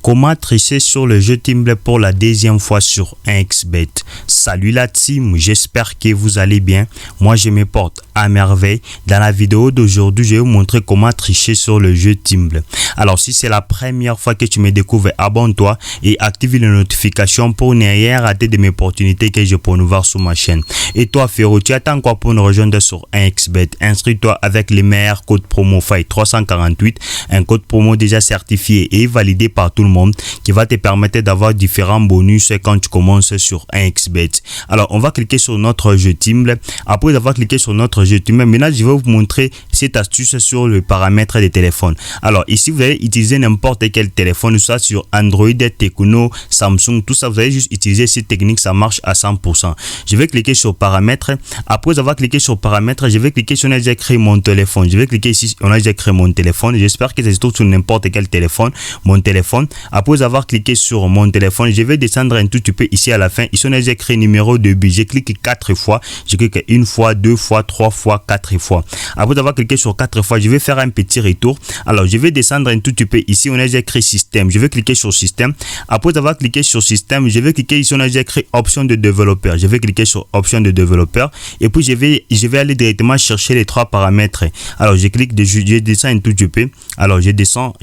Comment tricher sur le jeu Timble pour la deuxième fois sur 1xBet? Salut la team, j'espère que vous allez bien. Moi je me porte à merveille. Dans la vidéo d'aujourd'hui, je vais vous montrer comment tricher sur le jeu Timble. Alors si c'est la première fois que tu me découvres, abonne-toi et active les notifications pour ne rien rater de mes opportunités que je promouvoir sur ma chaîne. Et toi Féro, tu attends quoi pour nous rejoindre sur 1xBet? Inscris-toi avec les meilleurs codes promo FAI 348, un code promo déjà certifié et validé par tout le monde qui va te permettre d'avoir différents bonus quand tu commences sur 1xBet. Alors on va cliquer sur notre jeu Timble. Après avoir cliqué sur notre jeu Timble, maintenant je vais vous montrer cette astuce sur le paramètre des téléphones. Alors ici vous allez utiliser n'importe quel téléphone, soit sur Android, Tecno, Samsung, tout ça, vous allez juste utiliser cette technique, ça marche à 100%. Je vais cliquer sur paramètres. Après avoir cliqué sur paramètres, je vais cliquer sur on a déjà créé mon téléphone. Je vais cliquer ici, on a déjà créé mon téléphone. J'espère que ça se trouve sur n'importe quel téléphone, mon téléphone. Après avoir cliqué sur mon téléphone, je vais descendre un tout petit peu ici à la fin. Ici on a déjà créé numéro de but. Je clique 4 fois. Je clique une fois, 2 fois, 3 fois, 4 fois. Après avoir cliqué sur 4 fois, je vais faire un petit retour. Alors je vais descendre un tout petit peu ici. On a déjà créé système. Je vais cliquer sur système. Après avoir cliqué sur système, je vais cliquer ici. On a déjà créé option de développeur. Je vais cliquer sur option de développeur. Et puis je vais aller directement chercher les trois paramètres. Alors je clique, je descends un tout petit peu. Alors je descends.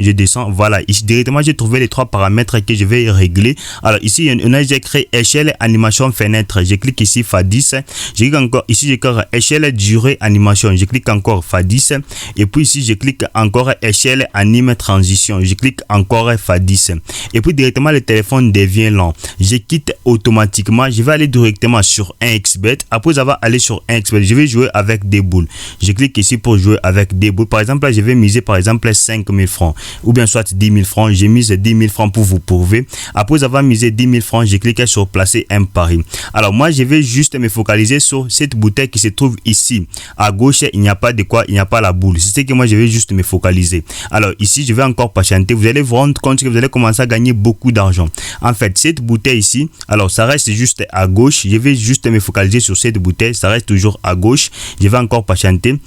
Voilà. Ici directement j'ai trouvé les trois paramètres que je vais régler. Alors ici on a déjà créé échelle, animation, fenêtre. Je clique ici X10. Je clique encore ici, je clique échelle, durée, animation. Je clique encore X10. Et puis ici je clique encore échelle, anime, transition. Je clique encore X10. Et puis directement le téléphone devient lent. Je quitte automatiquement. Je vais aller directement sur 1xBet. Après avoir allé sur 1xBet, je vais jouer avec des boules. Je clique ici pour jouer avec des boules. Par exemple, là, je vais miser par exemple 5 000 francs ou bien soit 10 000 francs. J'ai mise 10 000 francs pour vous prouver. Après avoir misé 10 000 francs, je clique sur placer un pari. Alors moi, je vais juste me focaliser sur cette bouteille qui se trouve ici. À gauche, il n'y a pas de quoi, il n'y a pas la boule. C'est ce que moi, je vais juste me focaliser. Alors ici, je vais encore patienter. Vous allez vous rendre compte que vous allez commencer à gagner beaucoup d'argent. En fait, cette bouteille ici, alors ça reste juste à gauche. Je vais juste me focaliser sur cette bouteille. Ça reste toujours à gauche. Je vais encore patienter.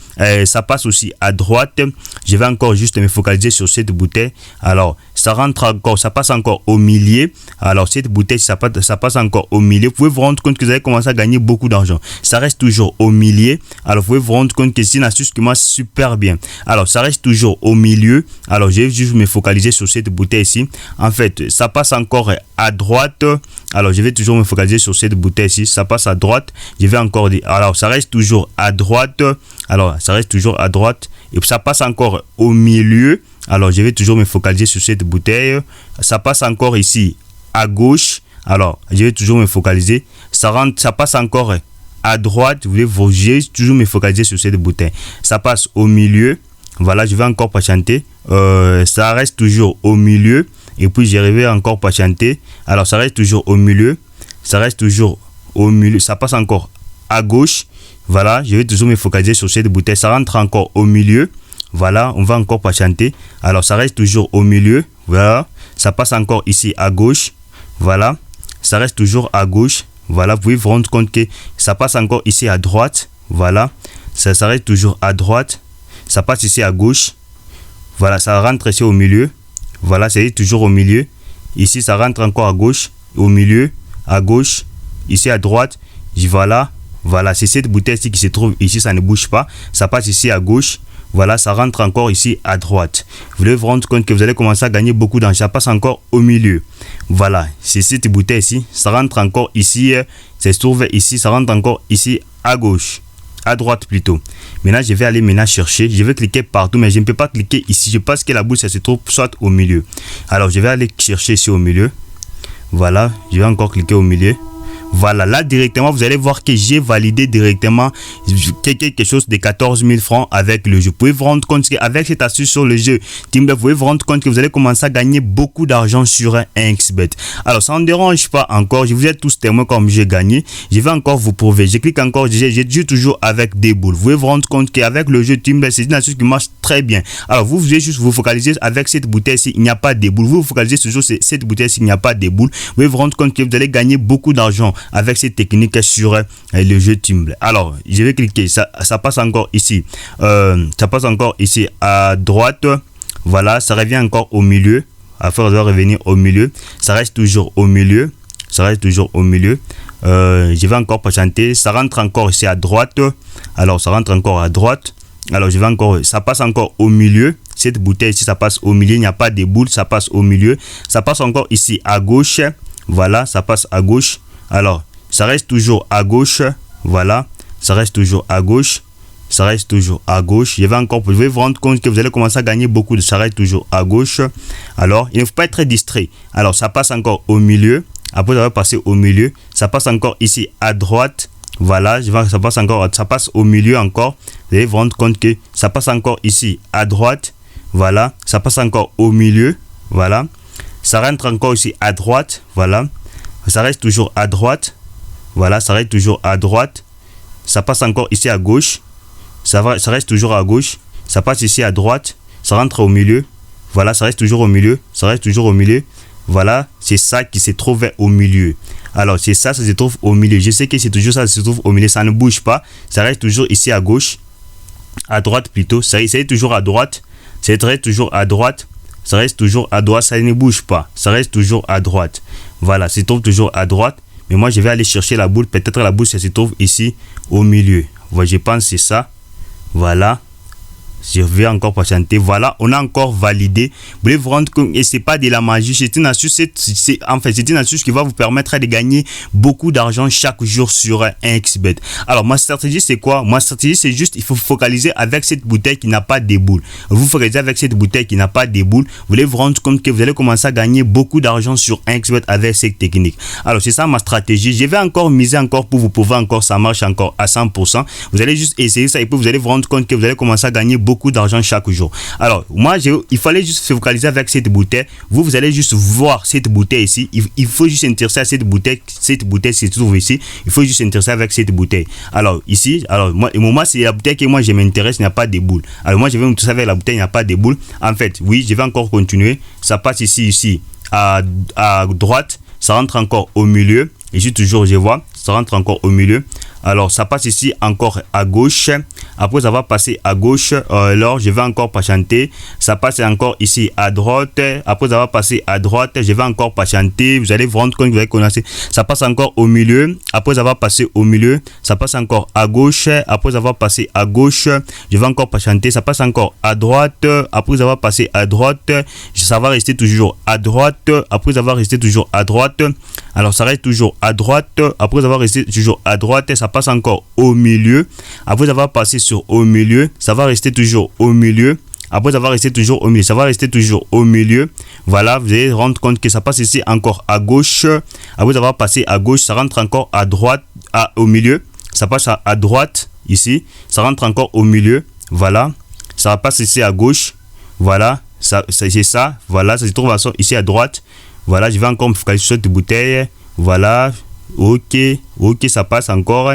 Ça passe aussi à droite. Je vais encore juste me focaliser sur cette bouteille. Alors, ça rentre encore, ça passe encore au milieu. Alors, cette bouteille, ça passe encore au milieu. Vous pouvez vous rendre compte que vous allez commencer à gagner beaucoup d'argent. Ça reste toujours au milieu. Alors, vous pouvez vous rendre compte que c'est une astuce qui marche super bien. Alors, ça reste toujours au milieu. Alors, je vais juste me focaliser sur cette bouteille ici. En fait, ça passe encore à droite. Alors, je vais toujours me focaliser sur cette bouteille ici. Ça passe à droite. Je vais encore dire. Alors, ça reste toujours à droite. Alors, ça reste toujours à droite. Et ça passe encore au milieu. Alors, je vais toujours me focaliser sur cette bouteille. Ça passe encore ici à gauche. Alors, je vais toujours me focaliser. Ça passe encore à droite. Je vais toujours me focaliser sur cette bouteille. Ça passe au milieu. Voilà, je vais encore patienter. Ça reste toujours au milieu. Et puis, je vais encore patienter. Alors, ça reste toujours au milieu. Ça reste toujours au milieu. Ça passe encore à gauche. Voilà, je vais toujours me focaliser sur cette bouteille. Ça rentre encore au milieu. Voilà, on va encore patienter. Alors, ça reste toujours au milieu. Voilà, ça passe encore ici à gauche. Voilà, ça reste toujours à gauche. Voilà, vous pouvez vous rendre compte que ça passe encore ici à droite. Voilà, ça reste toujours à droite. Ça passe ici à gauche. Voilà, ça rentre ici au milieu. Voilà, c'est toujours au milieu. Ici, ça rentre encore à gauche, au milieu, à gauche, ici à droite. Voilà, c'est cette bouteille ici qui se trouve ici, ça ne bouge pas. Ça passe ici à gauche. Voilà, ça rentre encore ici à droite. Vous devez vous rendre compte que vous allez commencer à gagner beaucoup d'argent. Ça passe encore au milieu. Voilà, c'est cette bouteille ici. Ça rentre encore ici. Ça se trouve ici. Ça rentre encore ici à gauche. À droite plutôt. Maintenant, je vais aller chercher. Je vais cliquer partout, mais je ne peux pas cliquer ici. Je pense que la boule, ça se trouve soit au milieu. Alors, je vais aller chercher ici au milieu. Voilà, je vais encore cliquer au milieu. Voilà, là directement, vous allez voir que j'ai validé directement quelque chose de 14 000 francs avec le jeu. Vous pouvez vous rendre compte qu'avec cette astuce sur le jeu Timble, vous pouvez vous rendre compte que vous allez commencer à gagner beaucoup d'argent sur 1xBet. Alors, ça ne dérange pas encore. Je vous ai tous témoins comme j'ai gagné. Je vais encore vous prouver. Je clique encore. Je joue toujours avec des boules. Vous pouvez vous rendre compte qu'avec le jeu Timble, c'est une astuce qui marche très bien. Alors, vous devez juste vous focaliser avec cette bouteille ici. Il n'y a pas de boules. Vous vous focalisez toujours sur cette bouteille ici. Il n'y a pas de boules. Vous pouvez vous rendre compte que vous allez gagner beaucoup d'argent avec cette technique sur le jeu Timble. Alors, je vais cliquer. Ça passe encore ici. Ça passe encore ici à droite. Voilà, ça revient encore au milieu. après avoir revenir au milieu, ça reste toujours au milieu, ça reste toujours au milieu. Je vais encore patienter, ça rentre encore ici à droite, alors ça rentre encore à droite, alors je vais encore, ça passe encore au milieu, cette bouteille ici ça passe au milieu, il n'y a pas de boule, ça passe au milieu, ça passe encore ici à gauche, voilà, ça passe à gauche, alors ça reste toujours à gauche, voilà, ça reste toujours à gauche, ça reste toujours à gauche. Je vais vous rendre compte que vous allez commencer à gagner beaucoup de ça reste toujours à gauche. Alors, il ne faut pas être distrait. Alors, ça passe encore au milieu. Après avoir passé au milieu, ça passe encore ici à droite. Voilà, ça passe encore, ça passe au milieu encore. Vous allez vous rendre compte que ça passe encore ici à droite. Voilà, ça passe encore au milieu. Voilà, ça rentre encore ici à droite. Voilà, ça reste toujours à droite. Voilà, ça reste toujours à droite. Ça passe encore ici à gauche. Ça reste toujours à gauche, ça passe ici à droite, ça rentre au milieu, voilà, ça reste toujours au milieu, ça reste toujours au milieu, voilà, c'est ça qui se trouve au milieu. Alors, c'est ça, ça se trouve au milieu. Je sais que c'est toujours ça, ça se trouve au milieu, ça ne bouge pas, ça reste toujours ici à gauche, à droite plutôt, ça est toujours à droite, ça reste toujours à droite, ça reste toujours à droite, ça ne bouge pas, ça reste toujours à droite. Voilà, ça se trouve toujours à droite, mais moi je vais aller chercher la boule, peut-être la boule, ça se trouve ici au milieu. Voilà, je pense que c'est ça. Voilà, je vais encore patienter. Voilà, on a encore validé. Vous voulez vous rendre compte, et c'est pas de la magie, c'est une astuce, c'est une astuce qui va vous permettre de gagner beaucoup d'argent chaque jour sur un XBet. Alors, ma stratégie, c'est quoi? Ma stratégie, c'est juste, il faut focaliser avec cette bouteille qui n'a pas de boules. Vous focalisez avec cette bouteille qui n'a pas de boules. Vous voulez vous rendre compte que vous allez commencer à gagner beaucoup d'argent sur un XBet avec cette technique. Alors, c'est ça ma stratégie. Je vais encore miser encore pour vous prouver encore, ça marche encore à 100%. Vous allez juste essayer ça et puis vous allez vous rendre compte que vous allez commencer à gagner beaucoup d'argent chaque jour. Alors, moi, il fallait juste se focaliser avec cette bouteille. Vous allez juste voir cette bouteille ici. Il faut juste s'intéresser à cette bouteille se trouve ici. Il faut juste s'intéresser avec cette bouteille. Alors, ici, moi, c'est la bouteille que moi, je m'intéresse, il n'y a pas de boule. Alors, moi, je vais m'intéresser avec la bouteille, il n'y a pas de boule. En fait, oui, je vais encore continuer. Ça passe ici, à droite. Ça rentre encore au milieu. Ici, toujours, je vois, ça rentre encore au milieu. Alors, ça passe ici encore à gauche. Après, ça va passer à gauche. Alors, je vais encore patienter. Ça passe encore ici à droite. Après, ça va passer à droite. Je vais encore patienter. Vous allez vous rendre compte que vous allez connaître. Ça passe encore au milieu. Après, ça va passer au milieu. Ça passe encore à gauche. Après, ça va passer à gauche. Je vais encore patienter. Ça passe encore à droite. Après, ça va passer à droite. Ça va rester toujours à droite. Après, ça va rester toujours à droite. Alors, ça reste toujours à droite. Après, ça va rester toujours à droite. Ça passe encore au milieu. Après, ça va passer sur au milieu. Ça va rester toujours au milieu. Après, ça va rester toujours au milieu. Ça va rester toujours au milieu. Voilà, vous allez rendre compte que ça passe ici encore à gauche. Après, ça va passer à gauche. Ça rentre encore à droite, au milieu. Ça passe à droite ici. Ça rentre encore au milieu. Voilà. Ça passe ici à gauche. Voilà. C'est ça. Voilà. Ça se trouve ici à droite. Voilà. Je vais encore me focaliser sur cette bouteille. Voilà. Ok, ça passe encore.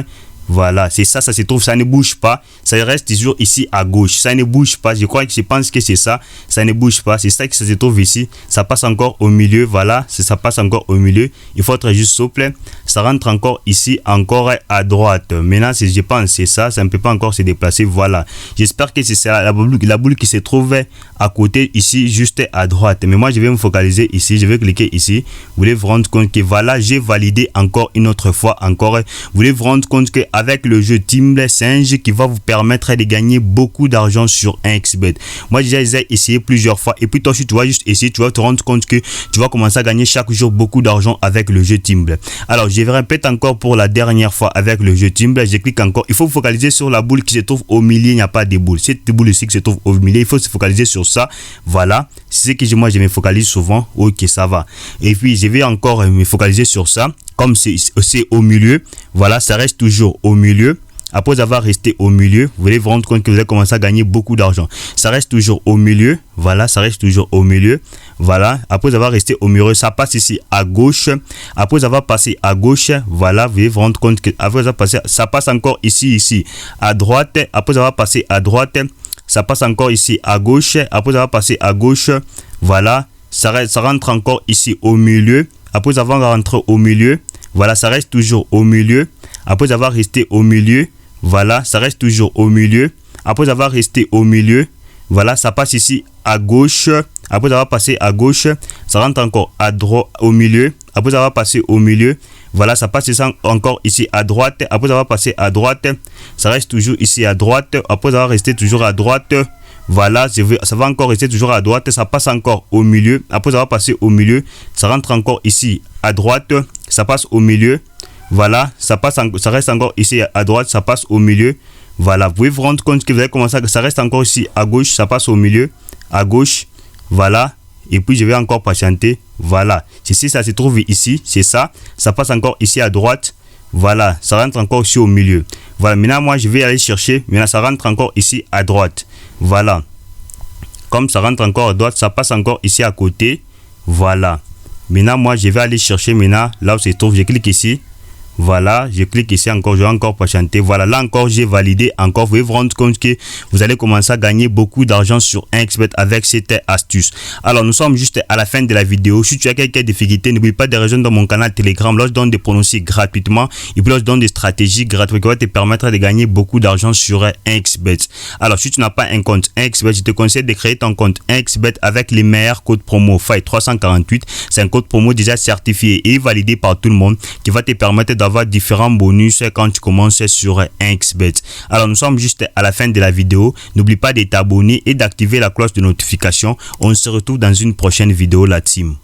Voilà, c'est ça, ça se trouve, ça ne bouge pas. Ça reste toujours ici à gauche. Ça ne bouge pas. Je pense que c'est ça. Ça ne bouge pas. C'est ça que ça se trouve ici. Ça passe encore au milieu. Voilà, ça passe encore au milieu. Il faut être juste souple. Ça rentre encore ici, encore à droite. Maintenant, je pense c'est ça. Ça ne peut pas encore se déplacer. Voilà. J'espère que c'est la boule qui se trouve à côté ici, juste à droite. Mais moi, je vais me focaliser ici. Je vais cliquer ici. Vous voulez vous rendre compte que voilà, j'ai validé encore une autre fois. Encore. Vous voulez vous rendre compte que avec le jeu Timble, c'est un jeu qui va vous permettre de gagner beaucoup d'argent sur un XBet. Moi, j'ai essayé plusieurs fois. Et puis toi aussi, tu vas juste essayer. Tu vas te rendre compte que tu vas commencer à gagner chaque jour beaucoup d'argent avec le jeu Timble. Alors, je vais répéter encore pour la dernière fois avec le jeu Timble. Je clique encore. Il faut vous focaliser sur la boule qui se trouve au milieu. Il n'y a pas de boule. Cette boule ici qui se trouve au milieu, il faut se focaliser sur ça. Voilà. C'est ce que moi, je me focalise souvent. Ok, ça va. Et puis, je vais encore me focaliser sur ça. Comme c'est au milieu, voilà, ça reste toujours au milieu. Après avoir resté au milieu, vous allez vous rendre compte que vous allez commencer à gagner beaucoup d'argent. Ça reste toujours au milieu, voilà, ça reste toujours au milieu. Voilà, après avoir resté au milieu, ça passe ici à gauche. Après avoir passé à gauche, voilà, vous allez vous rendre compte que après avoir passé, ça passe encore ici à droite. Après avoir passé à droite, ça passe encore ici à gauche. Après avoir passé à gauche, voilà, ça rentre encore ici au milieu. Après avoir rentré au milieu, voilà, ça reste toujours au milieu. Après avoir resté au milieu, voilà, ça reste toujours au milieu. Après avoir resté au milieu, voilà, ça passe ici à gauche. Après avoir passé à gauche, ça rentre encore à droite, au milieu. Après avoir passé au milieu, voilà, ça passe encore ici à droite. Après avoir passé à droite, ça reste toujours ici à droite. Après avoir resté toujours à droite, voilà, ça va encore rester toujours à droite. Ça passe encore au milieu. Après avoir passé au milieu, ça rentre encore ici à droite. Ça passe au milieu. Voilà, ça reste encore ici à droite. Ça passe au milieu. Voilà, vous pouvez vous rendre compte que vous avez commencé, ça reste encore ici à gauche. Ça passe au milieu, à gauche. Voilà. Et puis je vais encore patienter. Voilà, si ça se trouve ici, c'est ça. Ça passe encore ici à droite. Voilà, ça rentre encore ici au milieu. Voilà, maintenant moi je vais aller chercher. Maintenant ça rentre encore ici à droite. Voilà, comme ça rentre encore à droite, ça passe encore ici à côté. Voilà, maintenant moi je vais aller chercher. Maintenant là où se trouve, je clique ici. Voilà, je clique ici encore, je vais encore patienter. Voilà, là encore j'ai validé. Encore, vous pouvez vous rendre compte que vous allez commencer à gagner beaucoup d'argent sur 1xBet avec cette astuce. Alors nous sommes juste à la fin de la vidéo. Si tu as quelques difficultés, n'oublie pas de rejoindre mon canal Telegram. Là je donne des pronostics gratuitement et puis là je donne des stratégies gratuites qui vont te permettre de gagner beaucoup d'argent sur 1xBet. Alors si tu n'as pas un compte 1xBet, je te conseille de créer ton compte 1xBet avec les meilleurs codes promo FAI 348. C'est un code promo déjà certifié et validé par tout le monde qui va te permettre d'avoir différents bonus quand tu commences sur 1xBet. Alors nous sommes juste à la fin de la vidéo. N'oublie pas de t'abonner et d'activer la cloche de notification. On se retrouve dans une prochaine vidéo, la team.